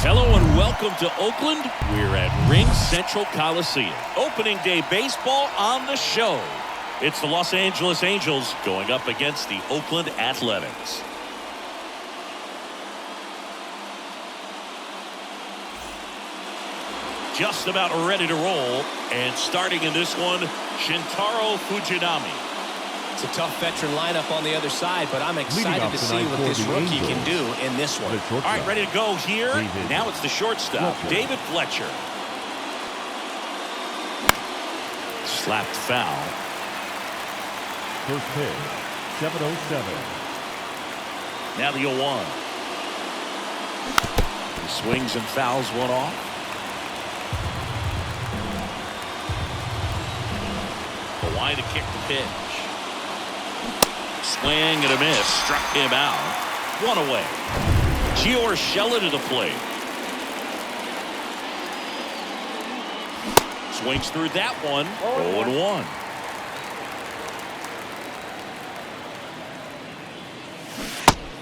Hello and welcome to Oakland. We're at RingCentral Coliseum. Opening day baseball on the show. It's the Los Angeles Angels going up against the Oakland Athletics. Just about ready to roll. And starting in this one, Shintaro Fujinami. It's a tough veteran lineup on the other side, but I'm excited to see what this rookie can do in this one. All right, ready to go here. Now it's the shortstop, David Fletcher. Slapped foul. First pitch, 7:07. Now the 0-1. He swings and fouls one off. Kawhi to kick the pitch. Swing and a miss. Struck him out. One away. Gio Urshela to the plate. Swings through that one. 0-1.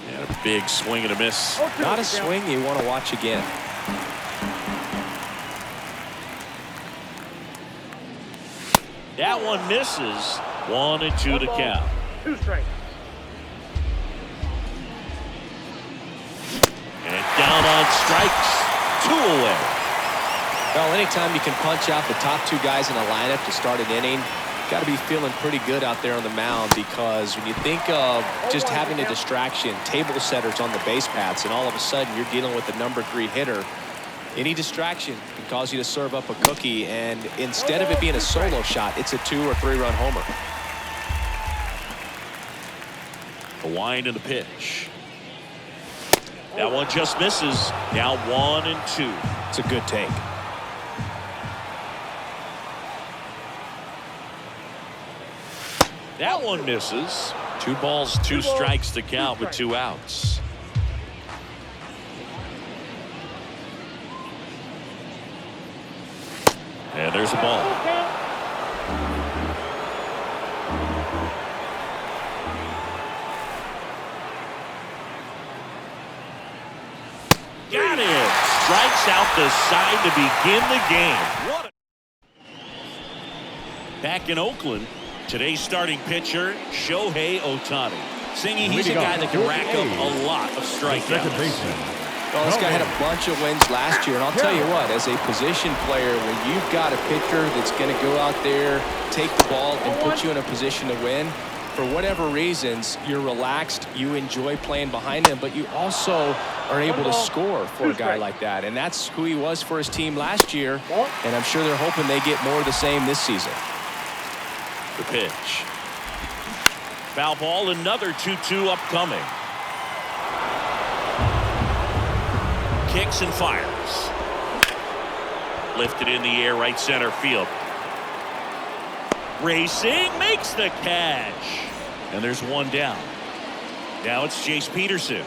And a big swing and a miss. Not a swing you want to watch again. That one misses. 1-2 to count. 2 strikes. And down on strikes. 2 away. Well, anytime you can punch out the top 2 guys in a lineup to start an inning, got to be feeling pretty good out there on the mound, because when you think of just having a distraction, table setters on the base paths, and all of a sudden you're dealing with the number 3 hitter, any distraction can cause you to serve up a cookie, and instead of it being a solo shot, it's a 2 or 3 run homer. The wind and the pitch. That one just misses. Now 1-2. It's a good take. That one misses. 2 balls, 2 strikes to count with 2 outs. And there's a ball. Got it. Strikes out the side to begin the game. Back in Oakland, today's starting pitcher, Shohei Ohtani. Singy, he's a guy that can rack up a lot of strikeouts. Well, this guy had a bunch of wins last year, and I'll tell you what, as a position player, when you've got a pitcher that's going to go out there, take the ball, and put you in a position to win, for whatever reasons, you're relaxed, you enjoy playing behind him, but you also are able to score for a guy like that. And that's who he was for his team last year, and I'm sure they're hoping they get more of the same this season. The pitch. Foul ball, another 2-2 upcoming. Kicks and fires. Lifted in the air, right center field. Racing, makes the catch. And there's one down. Now it's Jace Peterson.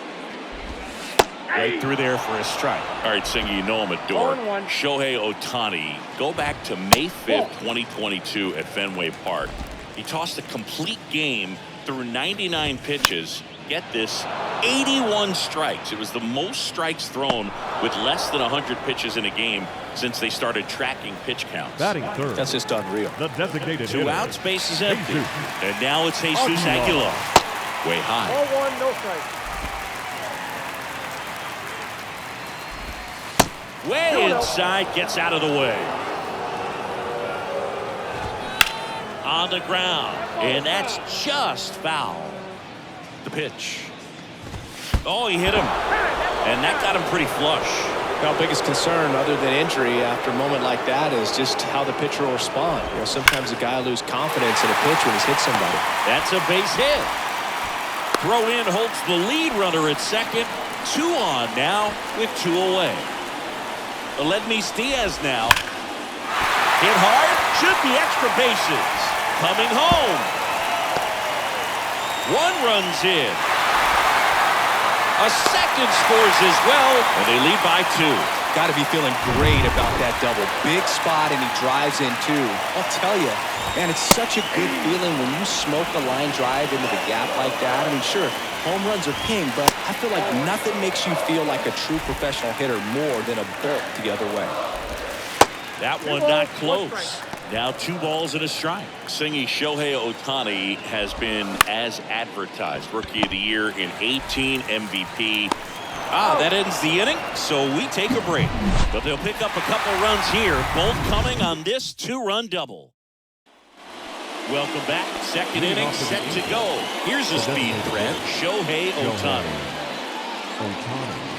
Right through there for a strike. All right, Singy, you know him at door. Shohei Ohtani. Go back to May 5th, 2022 at Fenway Park. He tossed a complete game through 99 pitches. Get this, 81 strikes. It was the most strikes thrown with less than 100 pitches in a game since they started tracking pitch counts. Batting third. That's just unreal. The designated Two hitter. outs, base is empty. Jesus. And now it's Jesus Aguilar. Way high. 0-1, no strike. Way inside, gets out of the way. On the ground, and that's just foul. The pitch. Oh, he hit him. And that got him pretty flush. Our biggest concern, other than injury after a moment like that, is just how the pitcher will respond. You know, sometimes a guy will lose confidence in a pitch when he's hit somebody. That's a base hit. Throw in holds the lead runner at second. 2 on now with 2 away. Aledmys Diaz now. Hit hard. Should be extra bases. Coming home. 1 runs in. A second scores as well, and they lead by 2. Got to be feeling great about that double. Big spot, and he drives in 2. I'll tell you, man, it's such a good feeling when you smoke a line drive into the gap like that. I mean, sure, home runs are king, but I feel like nothing makes you feel like a true professional hitter more than a bolt the other way. That one not close. Now 2 balls and a strike. Singy, Shohei Ohtani has been as advertised. Rookie of the Year in 18, MVP. That ends the inning, so we take a break. But they'll pick up a couple runs here, both coming on this 2-run double. Welcome back. Second inning set to go. Here's a speed threat, Shohei Ohtani.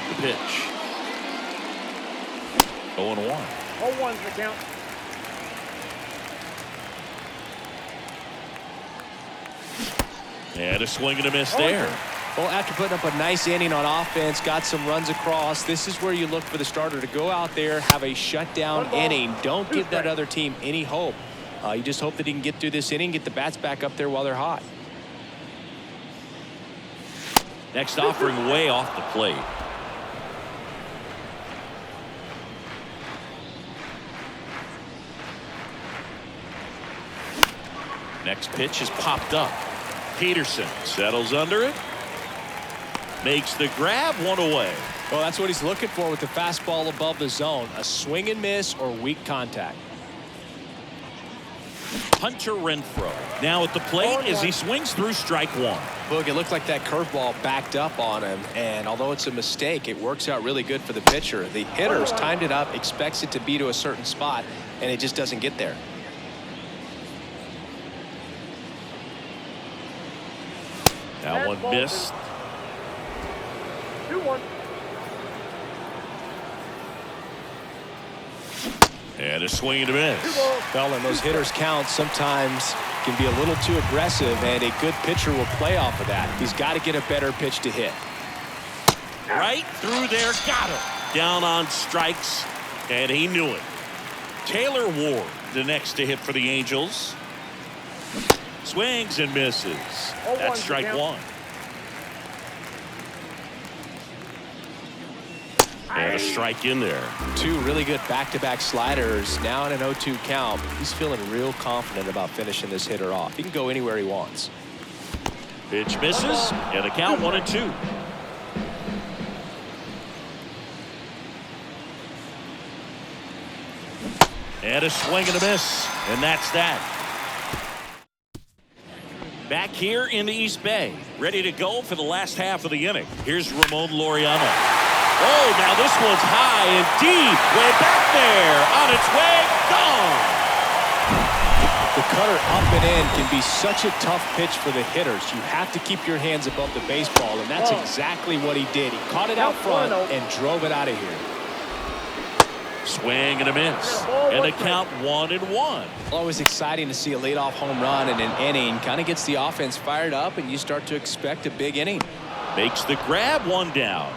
The pitch. 0-1. 0-1's the count. And a swing and a miss there. Well, after putting up a nice inning on offense, got some runs across, this is where you look for the starter to go out there, have a shutdown inning. Don't give that other team any hope. You just hope that he can get through this inning, get the bats back up there while they're hot. Next offering way off the plate. Next pitch is popped up. Peterson settles under it. Makes the grab, 1 away. Well, that's what he's looking for with the fastball above the zone. A swing and miss or weak contact. Hunter Renfroe now at the plate as he swings through strike 1. Look, it looked like that curveball backed up on him, and although it's a mistake, it works out really good for the pitcher. The hitter's timed it up, expects it to be to a certain spot, and it just doesn't get there. That one missed. 2-1. And a swing and a miss. Well, and those hitters count sometimes can be a little too aggressive, and a good pitcher will play off of that. He's got to get a better pitch to hit. Right through there, got him. Down on strikes, and he knew it. Taylor Ward, the next to hit for the Angels. Swings and misses. That's strike 1. And a strike in there. 2 really good back-to-back sliders. Now in an 0-2 count. He's feeling real confident about finishing this hitter off. He can go anywhere he wants. Pitch misses, and the count 1-2. And a swing and a miss, and that's that. Back here in the East Bay, ready to go for the last half of the inning. Here's Ramon Laureano. Oh, now this one's high and deep, way back there, on its way, gone. The cutter up and in can be such a tough pitch for the hitters. You have to keep your hands above the baseball, and that's exactly what he did. He caught it out front and drove it out of here. Swing and a miss. And the count 1-1. Always exciting to see a leadoff home run in an inning. Kind of gets the offense fired up, and you start to expect a big inning. Makes the grab, 1 down.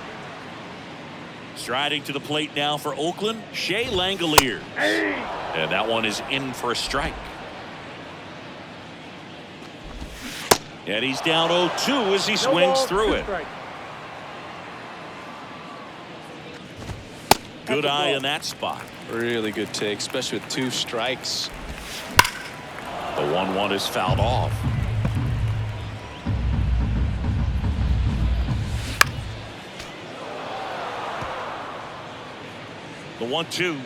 Striding to the plate now for Oakland, Shea Langoliers. And that one is in for a strike. And he's down 0-2 as he swings through it. Good eye in that spot. Really good take, especially with 2 strikes. The 1-1 is fouled off. The 1-2.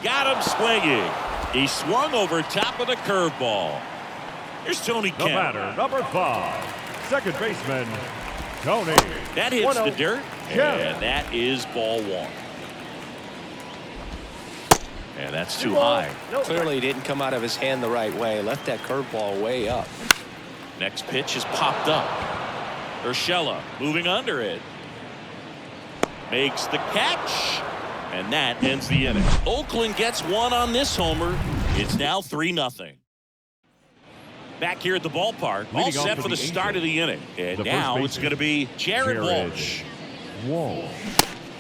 Got him swinging. He swung over top of the curveball. Here's Tony The Kemp. batter, number 5, second baseman, Tony. That hits the 1-0. dirt, and that is ball 1. And that's too high. Clearly he didn't come out of his hand the right way. Left that curveball way up. Next pitch is popped up. Urshela moving under it. Makes the catch. And that ends the inning. Oakland gets 1 on this homer. It's now 3-0. Back here at the ballpark, all Leading off set for for the the start of the inning. And The now first it's going to be Jared Walsh. Walsh.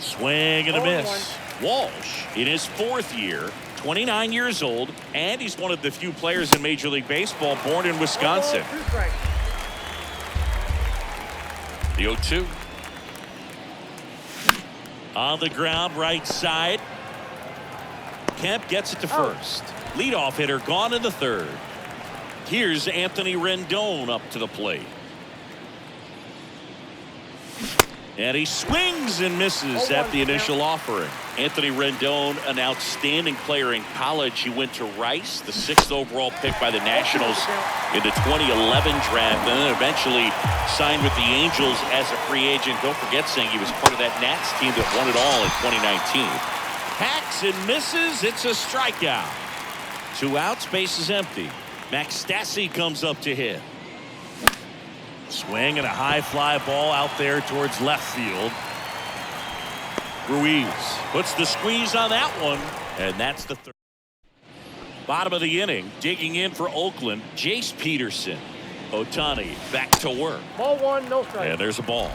Swing and a 0-1. miss. Walsh in his 4th year, 29 years old, and he's one of the few players in Major League Baseball born in Wisconsin. 2 strikes. The 0-2. On the ground, right side. Kemp gets it to first. Leadoff hitter gone in the 3rd. Here's Anthony Rendon up to the plate. And he swings and misses at the initial offering. Anthony Rendon, an outstanding player in college. He went to Rice, the 6th overall pick by the Nationals in the 2011 draft, and then eventually signed with the Angels as a free agent. Don't forget saying he was part of that Nats team that won it all in 2019. Hacks and misses. It's a strikeout. 2 outs, base is empty. Max Stassi comes up to hit. Swing and a high fly ball out there towards left field. Ruiz puts the squeeze on that one, and that's the 3rd. Bottom of the inning, digging in for Oakland, Jace Peterson. Ohtani back to work. Ball 1, no strike. And there's a ball.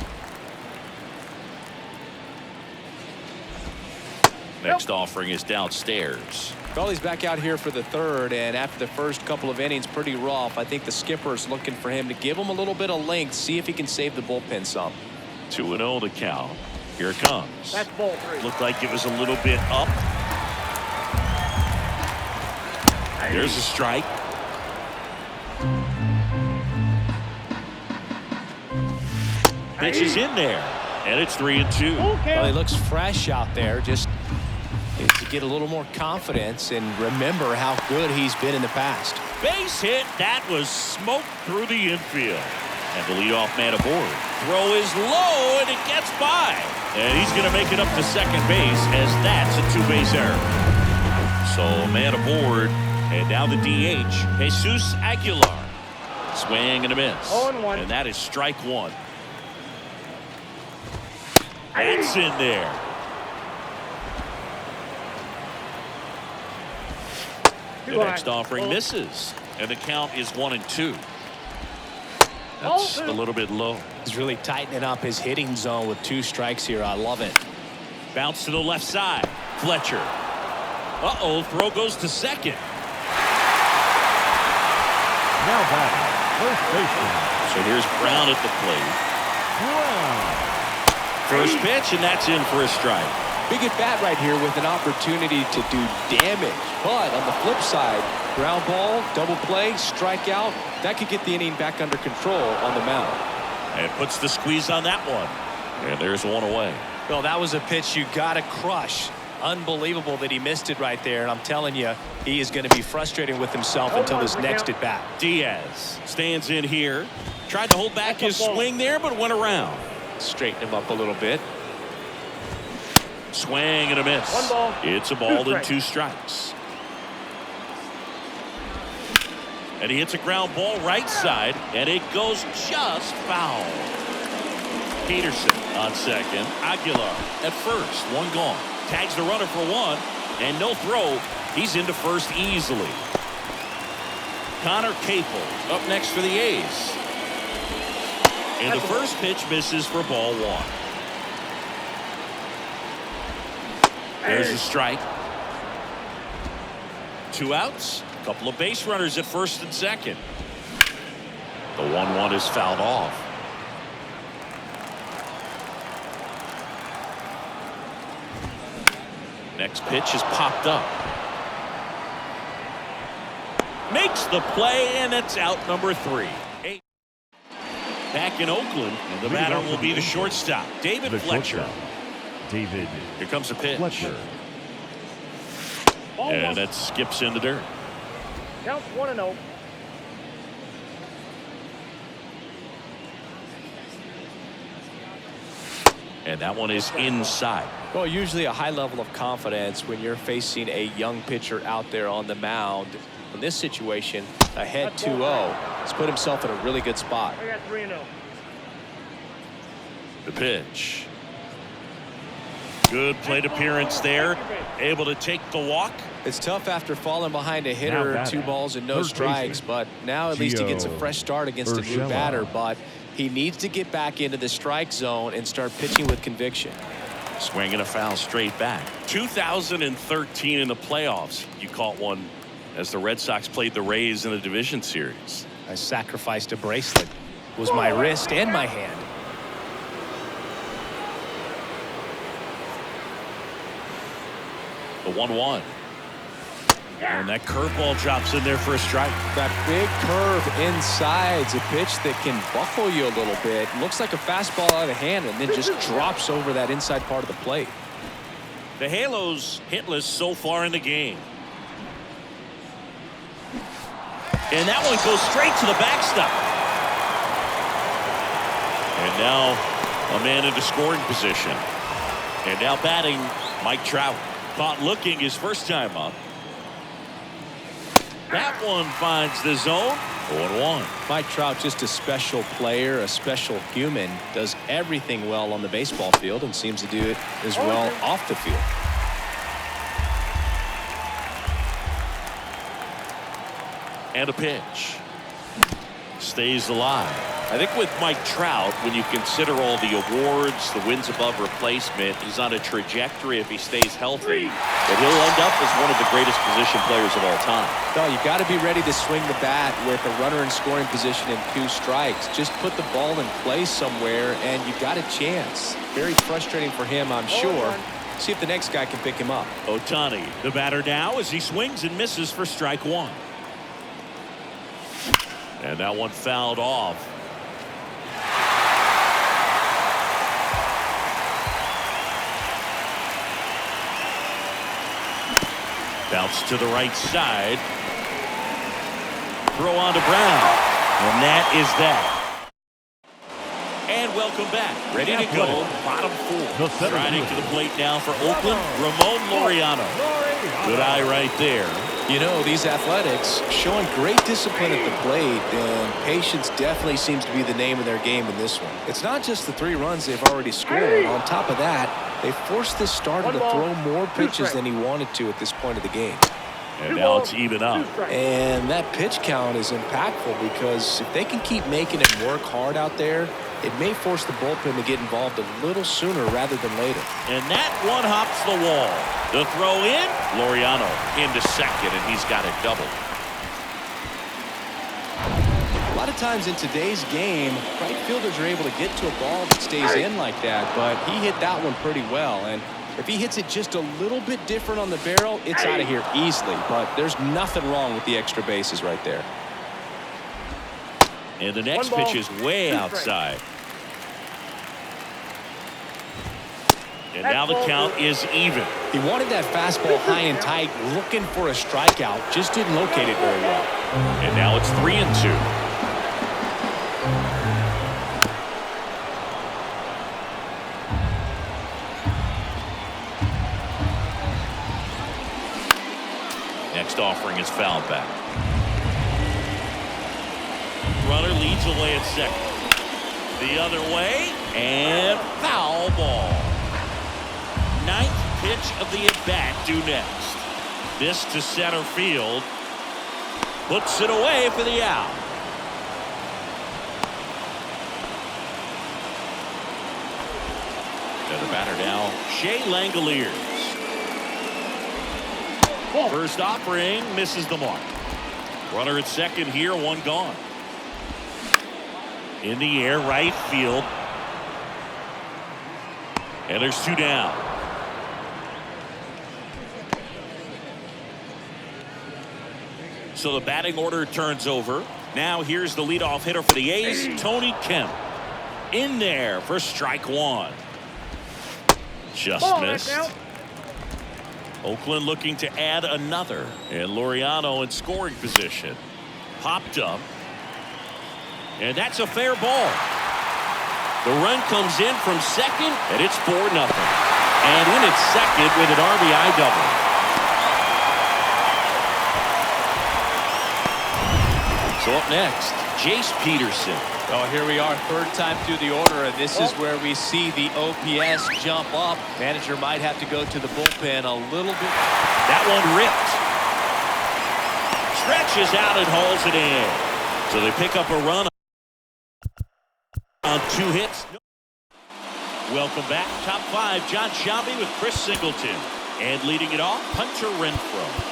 Next offering is downstairs. Well, he's back out here for the 3rd, and after the first couple of innings, pretty rough. I think the skipper's looking for him to give him a little bit of length, see if he can save the bullpen some. 2-0 to count. Here it comes. That's ball 3. Looked like it was a little bit up. There's a strike. Pitch is in there, and it's 3-2. Well, he looks fresh out there. Just needs to get a little more confidence and remember how good he's been in the past. Base hit. That was smoked through the infield. And the leadoff man aboard. Throw is low, and it gets by. And he's going to make it up to second base, as that's a 2-base error. So man aboard, and now the DH, Jesus Aguilar. Swing and a miss. 0-1. And that is strike 1. That's in there. The next offering misses, and the count is 1-2. That's a little bit low. He's really tightening up his hitting zone with 2 strikes here. I love it. Bounce to the left side. Fletcher. Uh-oh, throw goes to second. Now batting, first baseman, So here's Brown at the plate. Brown. First pitch, and that's in for a strike. Big at bat right here with an opportunity to do damage. But on the flip side, ground ball, double play, strikeout, that could get the inning back under control on the mound. And puts the squeeze on that one. And there's one away. Well, that was a pitch you got to crush. Unbelievable that he missed it right there. And I'm telling you, he is going to be frustrated with himself until his next at bat. Diaz stands in here. Tried to hold back his swing there, but went around. Straighten him up a little bit. Swing and a miss. 1 ball. It's a ball 2 and 2 strikes. And he hits a ground ball right side, and it goes just foul. Peterson on second. Aguilar at first. 1 gone. Tags the runner for one, and no throw. He's into first easily. Connor Capel up next for the A's. And the first pitch misses for ball one. There's a strike. 2 outs. A couple of base runners at first and second. The 1-1 is fouled off. Next pitch is popped up. Makes the play, and it's out number 3. Back in Oakland, and the batter will be the shortstop, David Fletcher. David. Here comes a pitch. Fletcher. And that skips in the dirt. Counts 1-0. And that one is inside. Well, usually a high level of confidence when you're facing a young pitcher out there on the mound. In this situation, ahead 2-0. He's put himself in a really good spot. I got 3-0. The pitch. Good plate appearance there. Able to take the walk. It's tough after falling behind a hitter, 2 balls and no Third strikes, baseman, but now at least he gets a Gio fresh start against a new Urshela. batter, but he needs to get back into the strike zone and start pitching with conviction. Swinging a foul straight back. 2013 in the playoffs. You caught one as the Red Sox played the Rays in the division series. I sacrificed a bracelet. It was my wrist and my hand. The 1-1. And that curveball drops in there for a strike. That big curve inside's a pitch that can buckle you a little bit. Looks like a fastball out of hand and then just drops over that inside part of the plate. The Halos hitless so far in the game. And that one goes straight to the backstop. And now a man into scoring position. And now batting Mike Trout. Caught looking his first time up. That one finds the zone. 0-1. Mike Trout, just a special player, a special human, does everything well on the baseball field and seems to do it as well off the field. And a pitch. Stays alive. I think with Mike Trout, when you consider all the awards, the wins above replacement, he's on a trajectory, if he stays healthy, that he'll end up as one of the greatest position players of all time. No, you got to be ready to swing the bat with a runner in scoring position and 2 strikes. Just put the ball in play somewhere and you got a chance. Very frustrating for him, I'm sure. See if the next guy can pick him up. Ohtani, the batter now, as he swings and misses for strike 1. And that one fouled off. Bounce to the right side. Throw on to Brown. And that is that. And welcome back. Ready to go. Bottom 4. Striding to the plate now for Oakland, Ramon Laureano. Good eye right there. You know, these Athletics showing great discipline at the plate, and patience definitely seems to be the name of their game in this one. It's not just the 3 runs they've already scored. On top of that, they forced this starter to throw more pitches than he wanted to at this point of the game. And now it's even up. And that pitch count is impactful because if they can keep making him work hard out there, it may force the bullpen to get involved a little sooner rather than later. And that one hops the wall. The throw in, Laureano into second, and he's got it doubled. A lot of times in today's game, right fielders are able to get to a ball that stays in like that, but he hit that one pretty well. And if he hits it just a little bit different on the barrel, it's out of here easily. But there's nothing wrong with the extra bases right there. And the next pitch is way outside. And now the count is even. He wanted that fastball high and tight, looking for a strikeout, just didn't locate it very well. And now it's 3-2. Next offering is fouled back. Runner leads away at second. The other way, and foul ball. 9th pitch of the at-bat due next. This to center field. Puts it away for the out. And the batter now, Shea Langoliers. First offering misses the mark. Runner at second here, one gone. In the air, right field. And there's two down. So the batting order turns over. Now here's the leadoff hitter for the A's, Tony Kemp. In there for strike one. Just missed. Oakland looking to add another. And Laureano in scoring position. Popped up. And that's a fair ball. The run comes in from second, and it's 4-0. And in at second with an RBI double. So up next, Jace Peterson. Oh, here we are, third time through the order, and this is where we see the OPS jump up. Manager might have to go to the bullpen a little bit. That one ripped. Stretches out and hauls it in. So they pick up a run on 2 hits. Welcome back. Top 5, John Sciambi with Chris Singleton. And leading it off, Hunter Renfroe.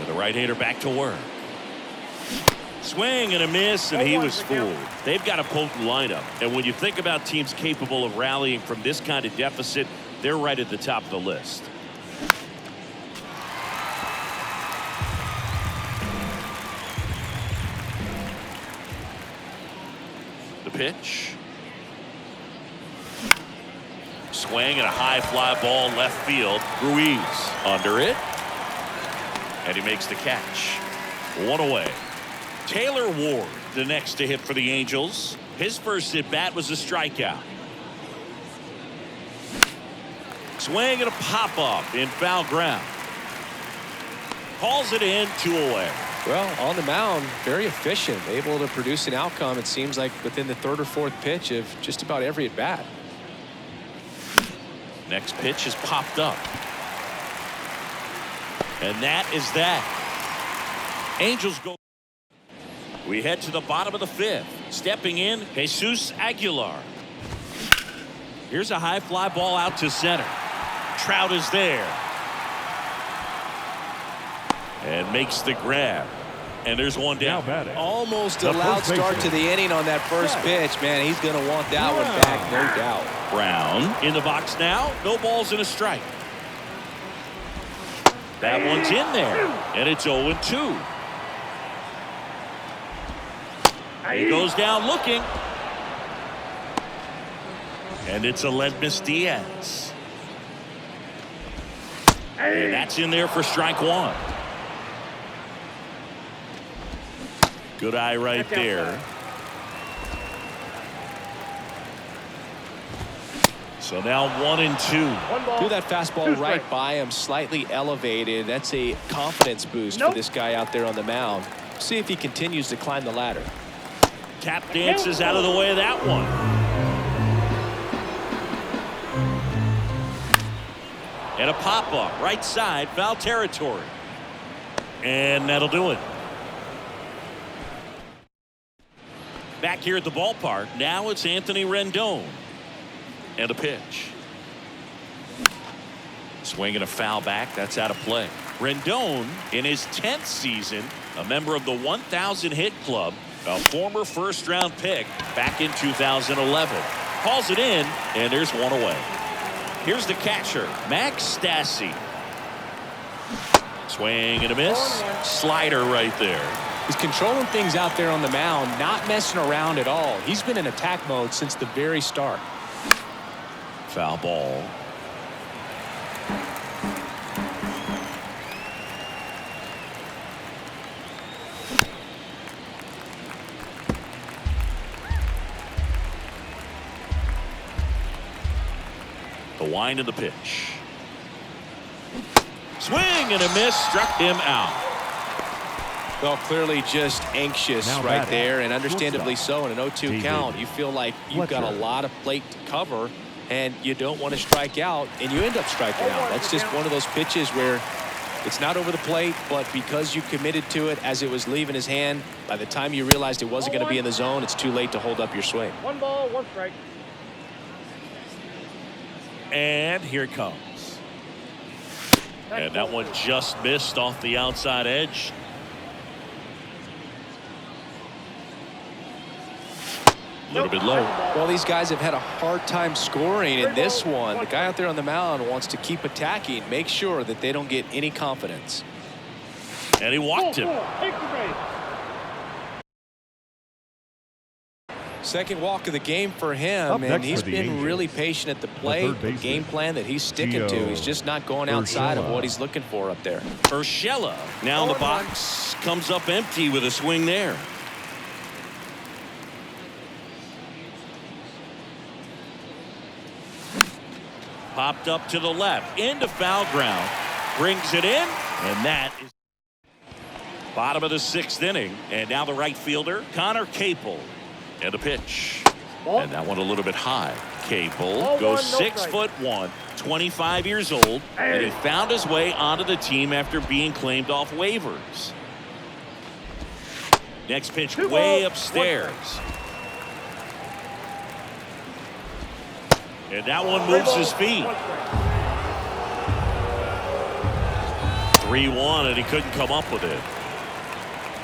The right-hander back to work. Swing and a miss, and he was fooled. They've got a potent lineup, and when you think about teams capable of rallying from this kind of deficit, they're right at the top of the list. The pitch. Swing and a high fly ball left field. Ruiz under it. And he makes the catch. One away. Taylor Ward, the next to hit for the Angels. His first at bat was a strikeout. Swing and a pop up in foul ground. Calls it in, 2 away. Well, on the mound, very efficient, able to produce an outcome, it seems like, within the 3rd or 4th pitch of just about every at bat. Next pitch is popped up. And that is that. Angels go. We head to the bottom of the 5th. Stepping in, Jesus Aguilar. Here's a high fly ball out to center. Trout is there. And makes the grab. And there's one down. Almost a loud start to the inning on that first pitch. Man, he's going to want that one back, no doubt. Brown in the box now. No balls and a strike. That one's in there, and it's 0-2. He goes down looking. And it's Aledmys Diaz. And that's in there for strike one. Good eye right there. So now 1-2. Threw that fastball right by him, slightly elevated. That's a confidence boost for this guy out there on the mound. See if he continues to climb the ladder. Tap dances out of the way of that one. And a pop-up, right side, foul territory. And that'll do it. Back here at the ballpark, now it's Anthony Rendon. And a pitch. Swing and a foul back. That's out of play. Rendon, in his 10th season, a member of the 1,000 hit club, a former first-round pick back in 2011. Calls it in, and there's one away. Here's the catcher, Max Stassi. Swing and a miss. Slider right there. He's controlling things out there on the mound, not messing around at all. He's been in attack mode since the very start. Foul ball. The wind of the pitch. Swing and a miss, struck him out. Well, clearly just anxious Now right batting, there, and understandably shortstop, so. In an 0-2 David count, you feel like you've got a Fletcher. lot of plate to cover, and you don't want to strike out, and you end up striking out. That's just one of those pitches where it's not over the plate, but because you committed to it as it was leaving his hand, by the time you realized it wasn't going to be in the zone, it's too late to hold up your swing. 1 ball, 1 strike. And here it comes. And that one just missed off the outside edge. A little bit low. Well, these guys have had a hard time scoring in this one. The guy out there on the mound wants to keep attacking, make sure that they don't get any confidence. And he walked him. Take the base. Second walk of the game for him, Up and next he's for the been Angels, really patient at the plate. third The baseman, game plan that he's sticking to. Gio He's just not going outside of Urshela. what he's looking for up there. Urshela now in the box, comes up empty with a swing there. Popped up to the left, into foul ground, brings it in, and that is bottom of the 6th inning. And now the right fielder, Connor Capel, and a pitch. And that one a little bit high. Capel Ball goes 1, no 6'1", 25 years old, and he found his way onto the team after being claimed off waivers. Next pitch 2 way balls, upstairs. And that one moves his feet. 3-1, and he couldn't come up with it.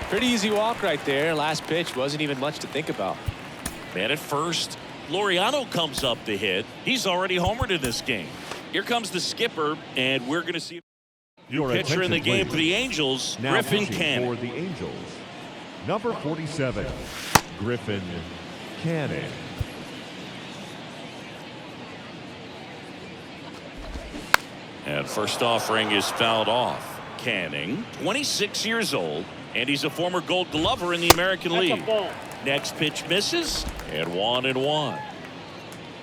Pretty easy walk right there. Last pitch wasn't even much to think about. Man at first. Laureano comes up to hit. He's already homered in this game. Here comes the skipper, and we're going to see Your pitcher in the attention, game please. for the Angels, Now Griffin pitching Cannon. for the Angels, number 47, Griffin Cannon. And first offering is fouled off. Canning, 26 years old, and he's a former Gold Glover in the American That's a League. ball. Next pitch misses, and 1-1.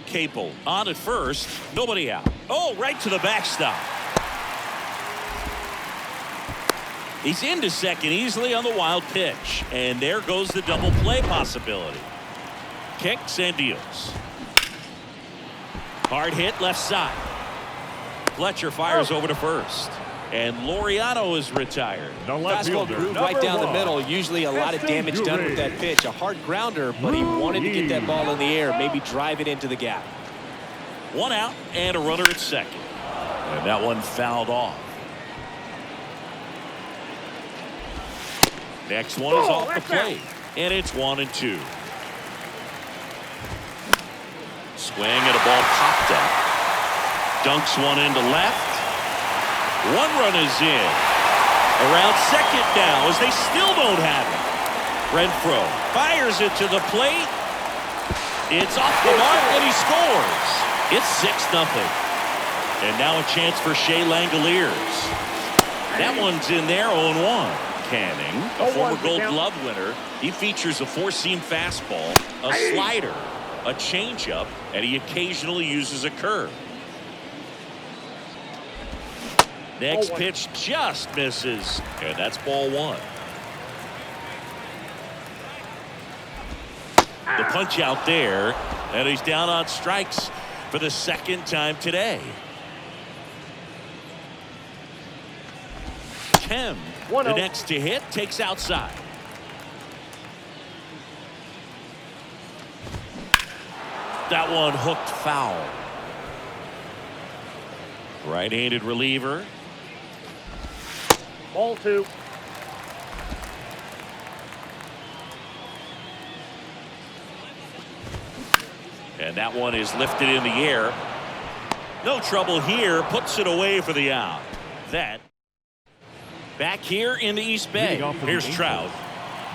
Capel on at first, nobody out. Oh, right to the backstop. He's into second easily on the wild pitch, and there goes the double play possibility. Kicks and deals. Hard hit left side. Fletcher fires over to first, and Laureano is retired. The left Fastball fielder, groove right number down the 1, middle. Usually a lot of Justin damage done with Uri. that pitch. A hard grounder, but he wanted to get that ball in the air, maybe drive it into the gap. 1 out and a runner at second, and that one fouled off. Next one is off the plate, and it's 1-2. Swing and a ball popped up. Dunks one into left. 1 run is in. Around second now as they still don't have it. Renfro fires it to the plate. It's off the mark and he scores. It's 6-0. And now a chance for Shea Langoliers. That one's in there, 0-1. Canning, a former Gold Glove winner. He features a 4-seam fastball, a slider, a changeup, and he occasionally uses a curve. Next pitch just misses, and that's ball 1. The punch out there, and he's down on strikes for the 2nd time today. Kemp, the next to hit, takes outside. That one hooked foul. Right-handed reliever. Ball 2. And that one is lifted in the air. No trouble here. Puts it away for the out. That. Back here in the East Bay. Leading off for the Here's Angels, Trout.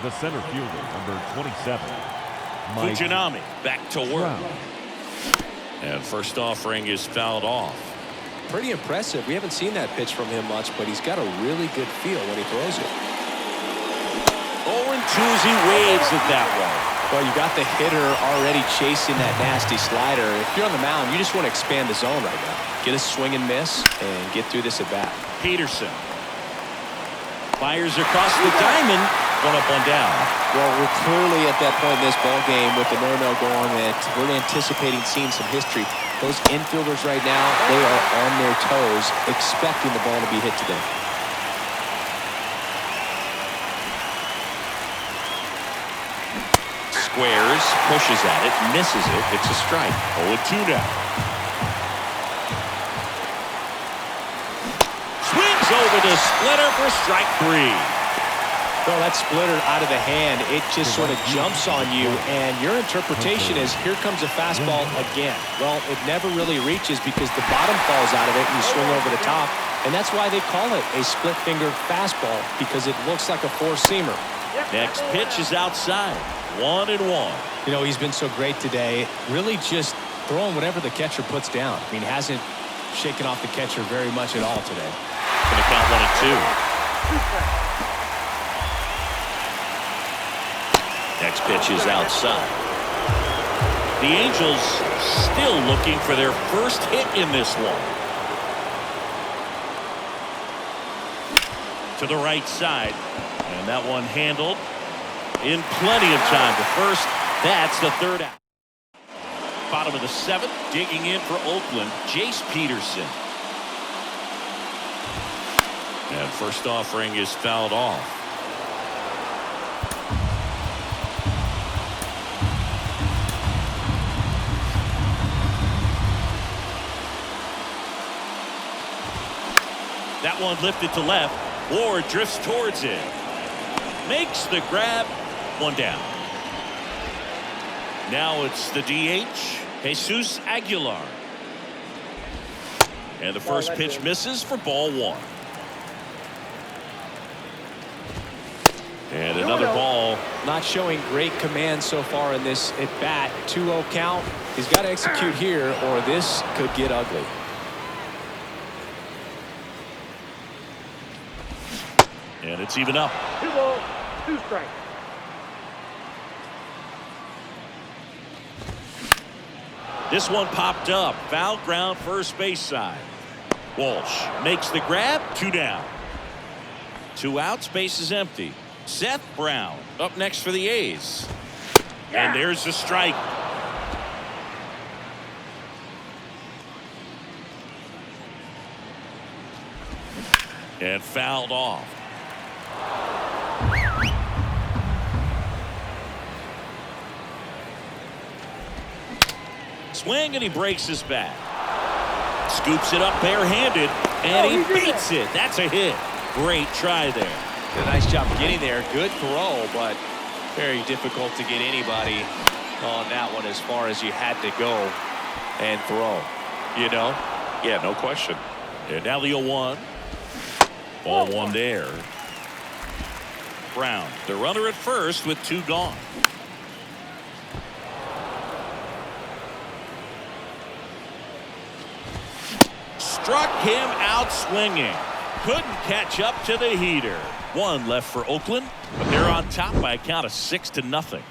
the center fielder, number 27, Mike Fujinami back to work. Trout. And first offering is fouled off. Pretty impressive. We haven't seen that pitch from him much, but he's got a really good feel when he throws it. 0-2 as he waves it that way. Well, you got the hitter already chasing that nasty slider. If you're on the mound, you just want to expand the zone right now. Get a swing and miss and get through this at bat. Peterson. Fires across the diamond. One up, one down. Well, we're clearly at that point in this ball game with the no-no going that we're anticipating seeing some history. Those infielders right now, they are on their toes, expecting the ball to be hit to them. Squares, pushes at it, misses it. It's a strike. 0-2 now. Swings over the splitter for strike 3. Well, that splitter out of the hand, it just sort of jumps on you, and your interpretation is, here comes a fastball again. Well, it never really reaches because the bottom falls out of it and you swing over the top, and that's why they call it a split-fingered fastball, because it looks like a four-seamer. Next pitch is outside. 1-1. You know, he's been so great today, really just throwing whatever the catcher puts down. I mean, hasn't shaken off the catcher very much at all today. Going to count 1-2. Next pitch is outside. The Angels still looking for their first hit in this one. To the right side. And that one handled in plenty of time. The first, that's the third out. Bottom of the 7th, digging in for Oakland, Jace Peterson. And first offering is fouled off. That one lifted to left. Ward drifts towards it. Makes the grab. One down. Now it's the DH, Jesus Aguilar. And the first pitch misses for ball 1. And another ball. Not showing great command so far in this at bat. 2-0 count. He's got to execute here or this could get ugly. And it's even up. 2 balls, 2 strikes. This one popped up. Foul ground first base side. Walsh makes the grab. 2 down. 2 outs. Base is empty. Seth Brown up next for the A's. And there's the strike. And fouled off. Swing and he breaks his bat. Scoops it up barehanded and he beats it. That's a hit. Great try there. Did a nice job getting there. Good throw, but very difficult to get anybody on that one as far as you had to go and throw. You know? Yeah, no question. And now the 0-1. Ball 1 there. Brown, the runner at first with 2 gone. Struck him out swinging. Couldn't catch up to the heater. 1 left for Oakland, but they're on top by a count of 6-0.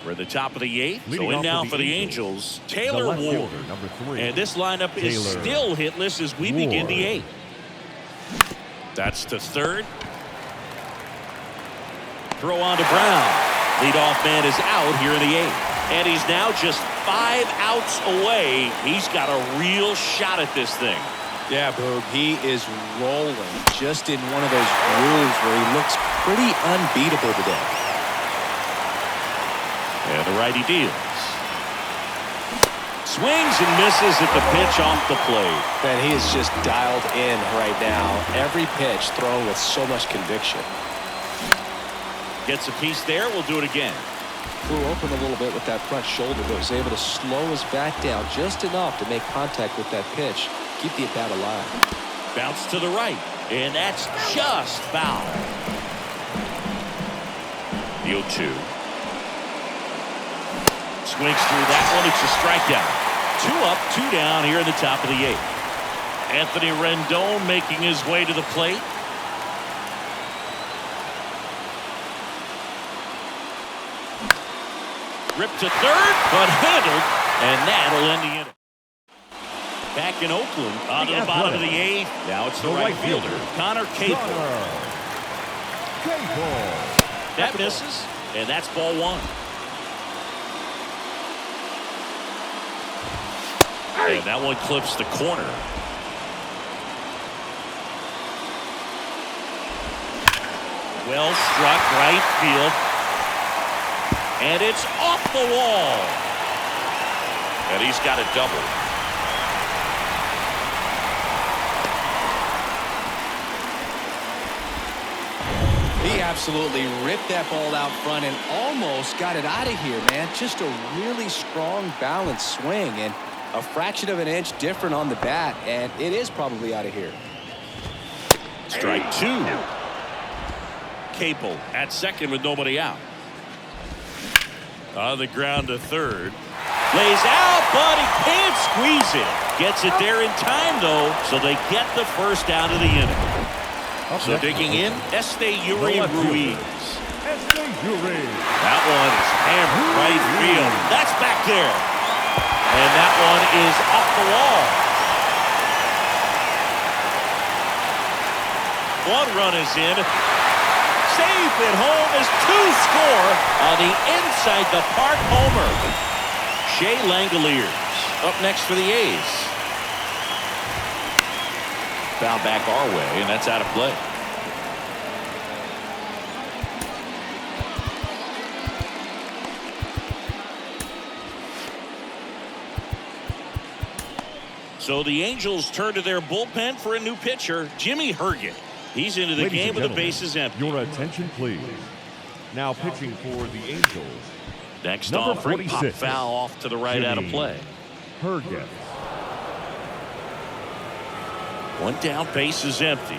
We're at the top of the 8th. So in now for the Angels, Taylor Ward. Number 3. And this lineup is still hitless as we begin the 8th. That's to third. Throw on to Brown. Leadoff man is out here in the 8th. And he's now just 5 outs away. He's got a real shot at this thing. Yeah, Boog, he is rolling just in one of those grooves where he looks pretty unbeatable today. And the righty deals. Swings and misses at the pitch off the plate. Man, he is just dialed in right now. Every pitch thrown with so much conviction. Gets a piece there. We'll do it again. Flew open a little bit with that front shoulder, but was able to slow his back down just enough to make contact with that pitch. Keep the at-bat alive. Bounce to the right. And that's just foul. The 0-2. Swings through that one. It's a strikeout. 2 up, 2 down here in the top of the 8th. Anthony Rendon making his way to the plate. Ripped to third, but handled, and that'll end the inning. Back in Oakland, on to the bottom of the 8th. Now it's the right fielder, Connor Capel. That misses, and that's ball 1. And that one clips the corner. Well struck right field. And it's off the wall. And he's got a double. He absolutely ripped that ball out front and almost got it out of here, man. Just a really strong, balanced swing, and a fraction of an inch different on the bat, and it is probably out of here. Strike 2. Capel at second with nobody out. On the ground to third. Lays out, but he can't squeeze it. Gets it there in time, though, so they get the first out of the inning. So digging in, Esteury Ruiz. That one is hammered right field. That's back there. And that one is off the wall. 1 run is in. Safe at home as 2 score on the inside the park homer. Shea Langoliers up next for the A's. Foul back our way, and that's out of play. So the Angels turn to their bullpen for a new pitcher, Jimmy Herget. He's into the game with the bases empty. Your attention, please. Now pitching for the Angels. Next Number offering, pop 46, foul off to the right, out of play. Herget. 1 down, base is empty.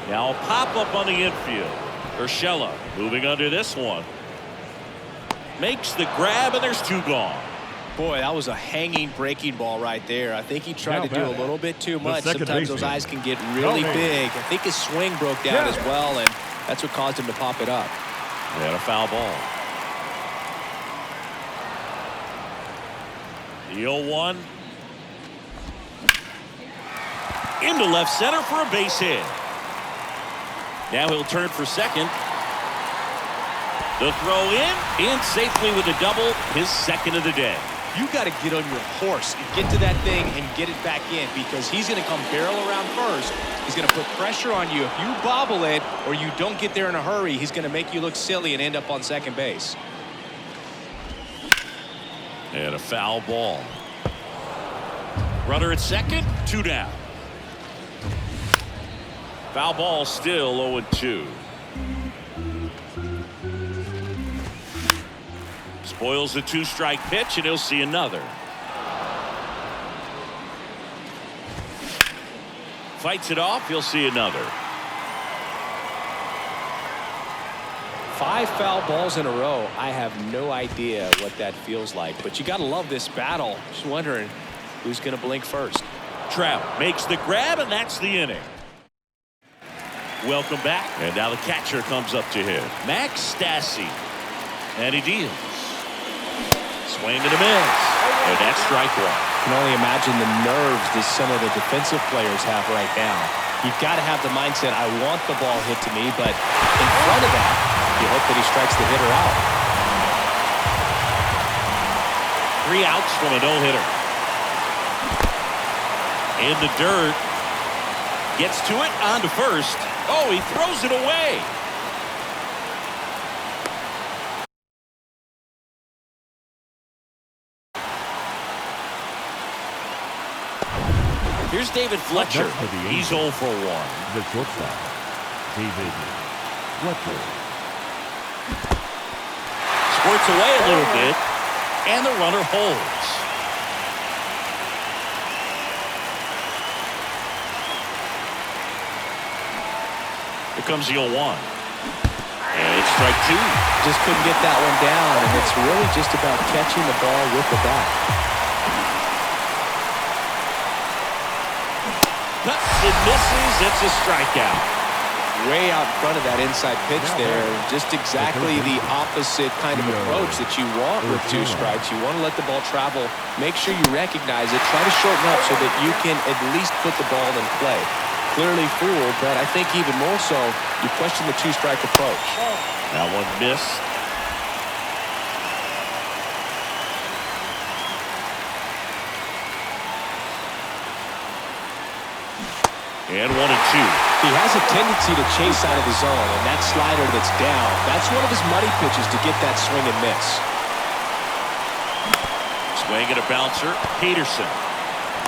Now a pop up on the infield. Urshela moving under this one. Makes the grab, and there's 2 gone. Boy, that was a hanging breaking ball right there. I think he tried to do a little bit too much. Sometimes those eyes can get really big. I think his swing broke down as well, and that's what caused him to pop it up. They had a foul ball. The 0-1. Into left center for a base hit. Now he'll turn for second. The throw in safely with a double, his second of the day. You got to get on your horse and get to that thing and get it back in, because he's going to come barrel around first. He's going to put pressure on you. If you bobble it or you don't get there in a hurry, he's going to make you look silly and end up on second base. And a foul ball. Runner at second, 2 down. Foul ball, still 0-2. Spoils the 2-strike pitch, and he'll see another. Fights it off, he'll see another. 5 foul balls in a row. I have no idea what that feels like, but you got to love this battle. Just wondering who's going to blink first. Trout makes the grab, and that's the inning. Welcome back, and now the catcher comes up to him, Max Stassi, and he deals. Swing and a miss, and that's strike 1. I can only imagine the nerves that some of the defensive players have right now. You've got to have the mindset, I want the ball hit to me, but in front of that, you hope that he strikes the hitter out. 3 outs from a no-hitter. In the dirt. Gets to it, on to first. Oh, he throws it away. Here's David Fletcher. He's 0 for 1. The shortstop, David Fletcher. Squirts away a little bit, and the runner holds. Here comes the 0-1. And it's strike 2. Just couldn't get that one down, and it's really just about catching the ball with the bat. It misses. It's a strikeout. way out in front of that inside pitch there. Just exactly the opposite kind of approach that you want with 2 strikes. You want to let the ball travel. Make sure you recognize it. Try to shorten up so that you can at least put the ball in play. Clearly fooled, but I think even more so, you question the 2-strike approach. That one missed. And 1-2. He has a tendency to chase out of the zone, and that slider that's down, that's one of his money pitches to get that swing and miss. Swing and a bouncer. Peterson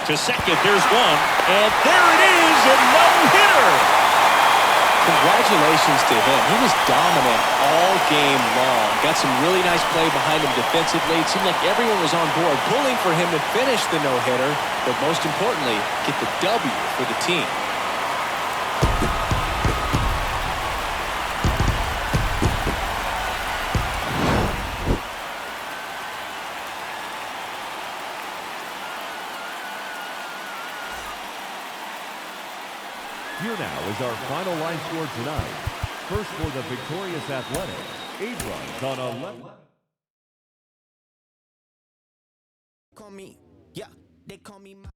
to second. There's one. And there it is, a no-hitter. Congratulations to him. He was dominant all game long. Got some really nice play behind him defensively. It seemed like everyone was on board, pulling for him to finish the no-hitter, but most importantly, get the W for the team. Here now is our final line score tonight. First for the victorious Athletics, 8 runs on 11. Call me, yeah, they call me my